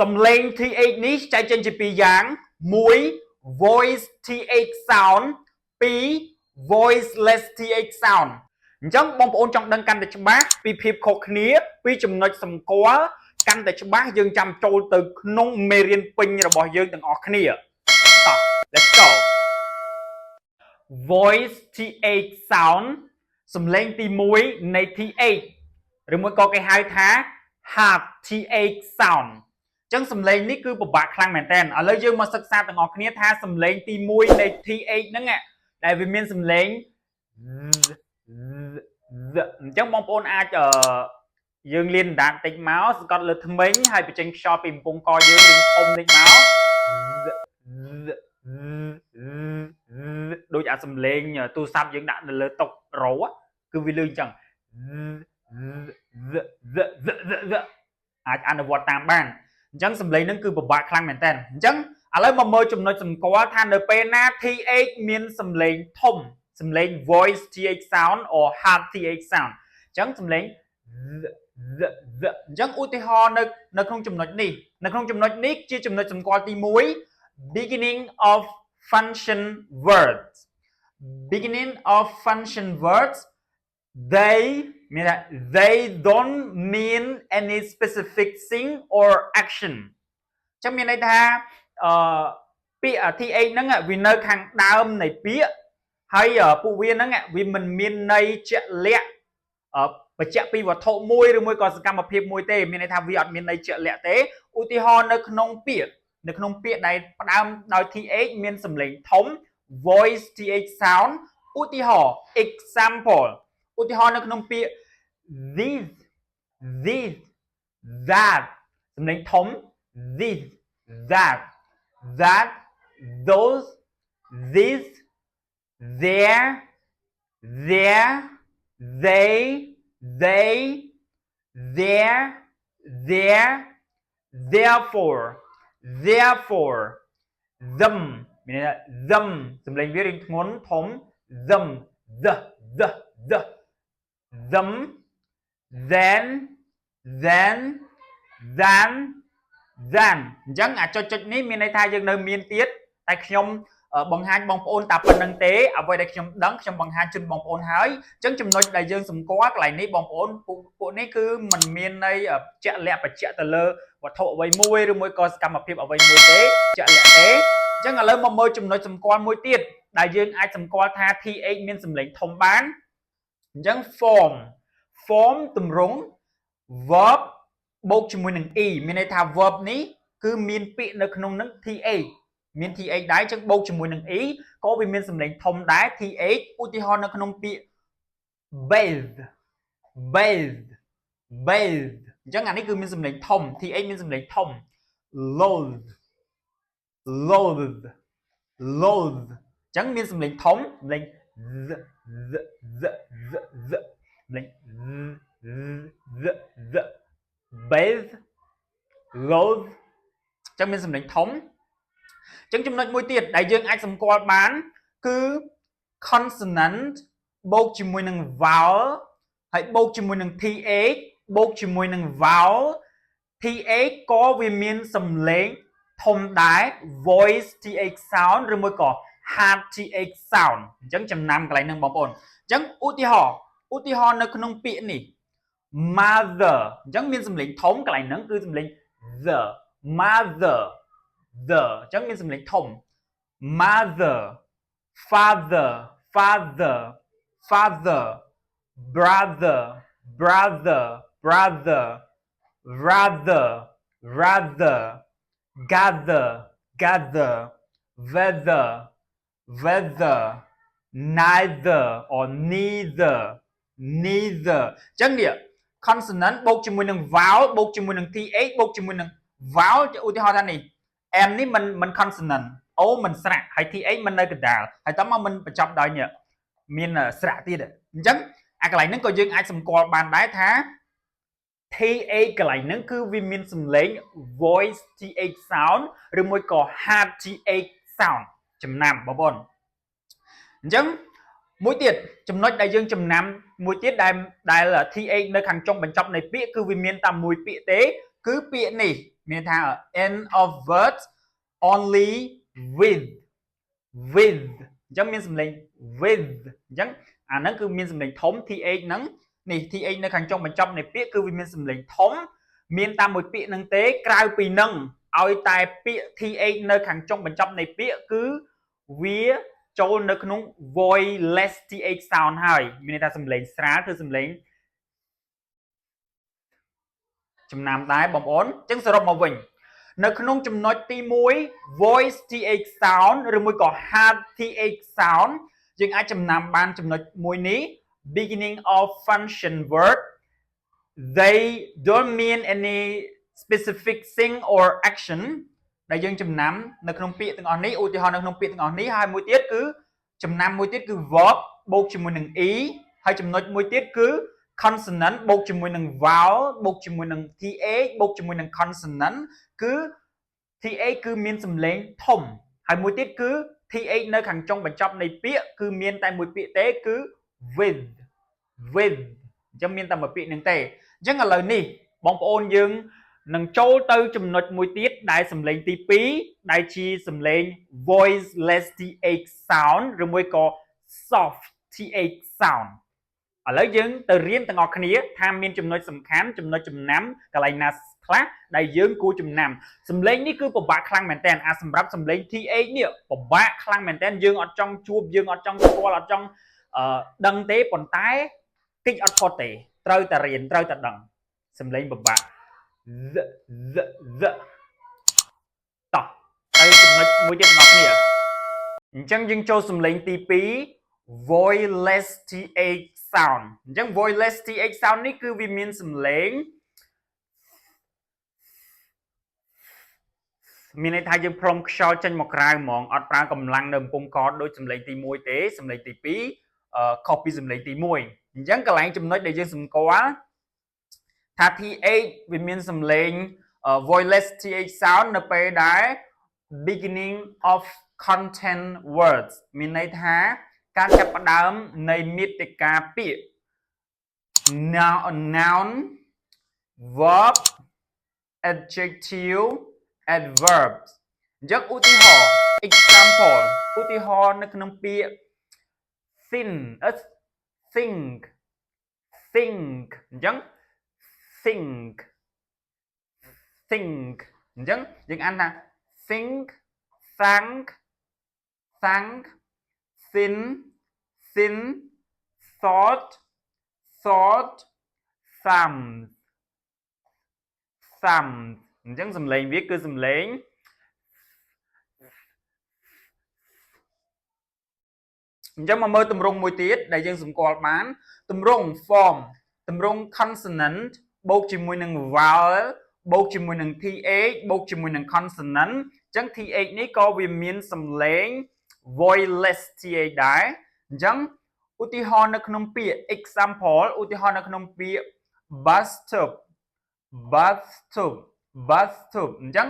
សំឡេង th នេះចែកចេញជាពីរយ៉ាង1 voice th sound 2 voiceless th sound អញ្ចឹងបងប្អូនចង់ដឹងកាន់តែច្បាស់ពីភាពខុសគ្នាពីចំណុចសម្គាល់កាន់តែច្បាស់យើងចាំចូលទៅក្នុងមេរៀនពេញរបស់យើងទាំងអស់គ្នាតោះ let's go voice th sound សំឡេងទី1នៃ th ឬមួយក៏គេហៅថា hard th sound អញ្ចឹងសំឡេងនេះគឺពិបាកខ្លាំងមែនតើឥឡូវយើងមកសិក្សាទាំងអស់គ្នាថាសំឡេងទី1នៃ th ហ្នឹងដែលវាមានសំឡេងអញ្ចឹងបងប្អូនអាចយើងរៀនដាតតិចមកសង្កត់លើធ្មេញហើយបញ្ចេញខ្យល់ពីកំពង់កយើងរៀងធំតិចមកដូចអាសំឡេងទូរស័ព្ទយើងដាក់នៅលើតុរោគឺវាលឺអញ្ចឹងអាចអនុវត្តតាមបានអញ្ចឹងសំឡេងហ្នឹងគឺពិបាកខ្លាំងមែនតើអញ្ចឹងឥឡូវមកមើលចំណុចសម្គាល់ថានៅពេលណា th មានសំឡេងធំសំឡេង voice th sound or hard th sound អញ្ចឹងសំឡេងអញ្ចឹងឧទាហរណ៍នៅក្នុងចំណុចនេះនៅក្នុងចំណុចនេះជាចំណុចសម្គាល់ទី1 beginning of function words beginning of function words they don't mean any specific thing or action អញ្ចឹងមានន័យថាពាក្យ th ហ្នឹងវានៅខាងដើមនៃពាក្យហើយពួកវាហ្នឹងវាមិនមានន័យជាក់លាក់បញ្ជាក់ពីវត្ថុមួយឬមួយក៏សកម្មភាពមួយទេមានន័យថាវាអត់មានន័យជាក់លាក់ទេឧទាហរណ៍នៅក្នុងពាក្យដែលផ្ដើមដោយ th មានសំឡេងធំ voice th sound ឧទាហរណ៍ example ឧទាហរណ៍នៅក្នុងពាក្យ this that សំឡេងធំ this that those this there they there therefore them មានន័យថា them សំឡេងវារៀងធ្ងន់ធំ them the them then than អញ្ចឹងអាចុចនេះមានន័យថាយើងនៅមានទៀតតែខ្ញុំបង្ហាញបងប្អូនតែប៉ុណ្្នឹងទេអ្វីដែលខ្ញុំដឹងខ្ញុំបង្ហាញជូនបងប្អូនហើយអញ្ចឹងចំណុចដែលយើងសម្គាល់កន្លែងនេះបងប្អូនពួកនេះគឺมันមានន័យជាក់លាក់បញ្ជាក់ទៅលើវត្ថុអ្វីមួយឬមួយក៏សកម្មភាពអ្វីមួយទេជាក់លាក់ទេអញ្ចឹងឥឡូវមកមើលចំណុចសម្គាល់មួយទៀតដែលយើងអាចសម្គាល់ថា th មានសំឡេងធំបានអញ្ចឹង form ទម្រង់ verb បូកជាមួយនឹង e មានន័យថា verb នេះគឺមានពាក្យនៅក្នុងនឹង th មាន th ដែរអញ្ចឹងបូកជាមួយនឹង e ក៏វាមានសំឡេងធំដែរ th ឧទាហរណ៍នៅក្នុងពាក្យ bathe អញ្ចឹងអានេះគឺមានសំឡេងធំ th មានសំឡេងធំ loathe អញ្ចឹងមានសំឡេងធំសំឡេងសំឡេង bathe loathe អញ្ចឹងមានសំឡេងធំអញ្ចឹងចំណុចមួយទៀតដែលយើងអាចសម្គាល់បានគឺ consonant បូកជាមួយនឹង vowel ហើយបូកជាមួយនឹង th បូកជាមួយនឹង vowel th ក៏វាមានសំឡេងធំដែរ voice th sound ឬមួយក៏ hard th sound អញ្ចឹងចំណាំកន្លែងហ្នឹងបងប្អូនអញ្ចឹងឧទាហរណ៍នៅក្នុងពាក្យនេះ mother អញ្ចឹងមានសំឡេងធំកន្លែងហ្នឹងគឺសំឡេង the mother អញ្ចឹងមានសំឡេងធំ mother father brother rather gather whether neither or neither អញ្ចឹងនេះ consonant បូកជាមួយនឹង vowel បូកជាមួយនឹង th បូកជាមួយនឹង vowel ឧទាហរណ៍ថានេះ m នេះមិន consonant o មិនស្រៈហើយ th មិននៅកណ្ដាលហើយតោះមកមិនបញ្ចប់ដោយមានស្រៈទៀតអញ្ចឹងអាកន្លែងហ្នឹងក៏យើងអាចសម្គាល់បានដែរថា th កន្លែងហ្នឹងគឺវាមានសំឡេង voice th sound ឬមួយក៏ hard th sound ចំណាំបងប្អូនអញ្ចឹងមួយទៀតចំណុចដែលយើងចំណាំមួយទៀតដែល th នៅខាងចុងបញ្ចប់នៃពាក្យគឺវាមានតែមួយពាក្យទេ គឺពាក្យនេះមានថា end of words only with អញ្ចឹងមានសំឡេង with អញ្ចឹងអាហ្នឹងគឺមានសំឡេងធំ th ហ្នឹងនេះ th នៅខាងចុងបញ្ចប់នៃពាក្យគឺវាមានសំឡេងធំមានតាមមួយពាក្យហ្នឹងទេក្រៅពីហ្នឹងឲ្យតែពាក្យ th នៅខាងចុងបញ្ចប់នៃពាក្យគឺវាចូលនៅក្នុង voiceless th sound ហើយមានន័យថាសំឡេងស្រាលគឺសំឡេងចំណាំដែរបងប្អូនអញ្ចឹងសរុបមកវិញនៅក្នុងចំណុចទី1 voice th sound ឬមួយក៏ hard th sound យើងអាចចំណាំបានចំណុចមួយនេះ beginning of function word they don't mean any specific thing or action ដែលយើងចំណាំនៅក្នុងពាក្យទាំងអស់នេះឧទាហរណ៍នៅក្នុងពាក្យទាំងអស់នេះហើយមួយទៀតគឺចំណាំមួយទៀតគឺ verb បូកជាមួយនឹង e ហើយចំណុចមួយទៀតគឺ consonant បូកជាមួយនឹង vowel បូកជាមួយនឹង th បូកជាមួយនឹង consonant គឺ th គឺមានសំឡេងធំហើយមួយទៀតគឺ th នៅខាងចុងបញ្ចប់នៃពាក្យគឺមានតែមួយពាក្យទេគឺ with អញ្ចឹងមានតែមួយពាក្យហ្នឹងទេអញ្ចឹងឥឡូវនេះបងប្អូនយើងនឹងចូលទៅចំណុចមួយទៀតដែលសំឡេងទី2ដែលជាសំឡេង voiceless th sound ឬមួយក៏ soft th sound ឥឡូវយើងទៅរៀនទាំងអស់គ្នាថាមានចំណុចសំខាន់ចំណុចចំណាំកន្លែងណាខ្លះដែលយើងគួរចំណាំសំឡេងនេះគឺពិបាកខ្លាំងមែនតើសម្រាប់សំឡេង th នេះពិបាកខ្លាំងមែនតើយើងអត់ចង់ជួបយើងអត់ចង់ស្គាល់អត់ចង់ដឹងទេប៉ុន្តែគិតអត់ផុតទេត្រូវតែរៀនត្រូវតែដឹងសំឡេងពិបាកតោះទៅចំណុចមួយទៀតបងប្អូនអញ្ចឹងយើងចូលសំឡេងទី2 voiceless th sound អញ្ចឹង voiceless th sound នេះគឺវាមានសំឡេងមានន័យថាយើងព្រមខ្យល់ចេញមកក្រៅហ្មងអត់ប្រើកម្លាំងនៅកំពង់កដូចសំឡេងទី1ទេសំឡេងទី2ខុសពីសំឡេងទី1អញ្ចឹងកន្លែងចំណុចដែលយើងសម្គាល់ថា th វាមានសំឡេង voiceless th sound នៅពេលដែល beginning of content words មានន័យថាការចាប់ផ្ដើមនៃមាតិកាពាក្យ noun verb adjective adverbs អញ្ចឹងឧទាហរណ៍ example ឧទាហរណ៍នៅក្នុងពាក្យ think អញ្ចឹង think អញ្ចឹងយើងអានថា think thank thin thought thumb អញ្ចឹងសំឡេងវាគឺសំឡេងអញ្ចឹងមកមើលទម្រង់មួយទៀតដែលយើងសម្គាល់បានទម្រង់ form ទម្រង់ consonant បូកជាមួយនឹង vowel បូកជាមួយនឹង th បូកជាមួយនឹង consonant អញ្ចឹង th នេះក៏វាមានសំឡេង voiceless th ដែរអញ្ចឹងឧទាហរណ៍នៅក្នុងពាក្យ example ឧទាហរណ៍នៅក្នុងពាក្យ bathtub អញ្ចឹង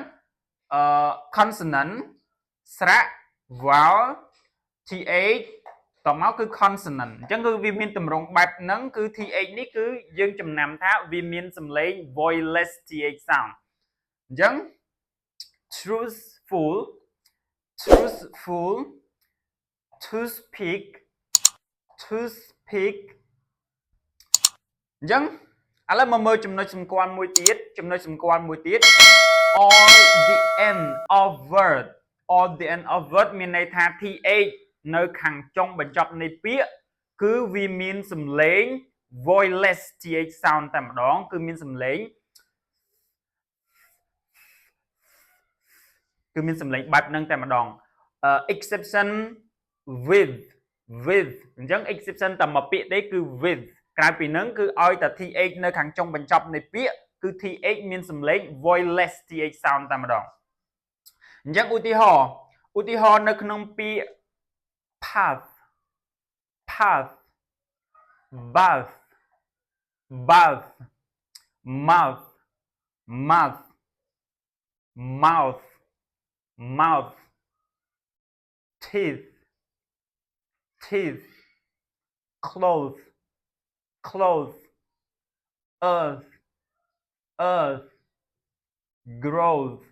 consonant ស្រៈ vowel th តមកគឺ consonant អញ្ចឹងគឺវាមានទម្រង់បែបហ្នឹងគឺ th នេះគឺយើងចំណាំថាវាមានសំឡេង voiceless th sound អញ្ចឹង truthful toothpick អញ្ចឹងឥឡូវមកមើលចំណុចសម្គាល់មួយទៀតall the end of word មានន័យថា th នៅខាងចុងបញ្ចប់នៃពាក្យគឺវាមានសំឡេង voiceless th sound តែម្ដងគឺមានសំឡេងបែបហ្នឹងតែម្ដងexception with អញ្ចឹង exception តែមួយពាក្យទេគឺ with ក្រៅពីហ្នឹងគឺឲ្យតែ th នៅខាងចុងបញ្ចប់នៃពាក្យគឺ th មានសំឡេង voiceless th sound តែម្ដងអញ្ចឹងឧទាហរណ៍នៅក្នុងពាក្យ path bath mouth teeth clothes earth growth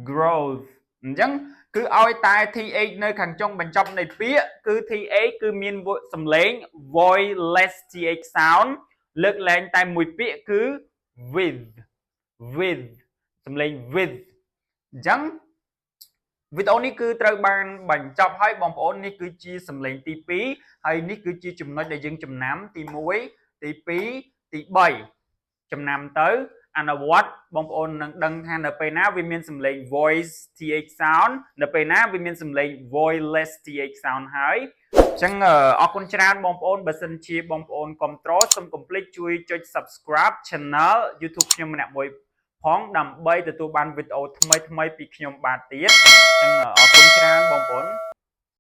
growth អញ្ចឹងគឺឲ្យតែ th នៅខាងចុងបញ្ចប់នៃពាក្យគឺ th គឺមានសំឡេង voiceless th sound លើកលែងតែមួយពាក្យគឺ with សំឡេង with អញ្ចឹងវីដេអូនេះគឺត្រូវបានបញ្ចប់ហើយបងប្អូននេះគឺជាសំឡេងទី2ហើយនេះគឺជាចំណុចដែលយើងចំណាំទី1ទី2ទី3ចំណាំទៅអនុវត្តបងប្អូននឹងដឹងថានៅពេលណាវាមានសំឡេង voice th sound នៅពេលណាវាមានសំឡេង voiceless th sound ហើយអញ្ចឹងអរគុណច្រើនបងប្អូនបើសិនជាបងប្អូនគាំទ្រសូមកុំភ្លេចជួយចុច subscribe channel YouTube ខ្ញុំម្នាក់មួយផងដើម្បីទទួលបានវីដេអូថ្មីៗពីខ្ញុំបាទទៀតអញ្ចឹងអរគុណច្រើនបងប្អូន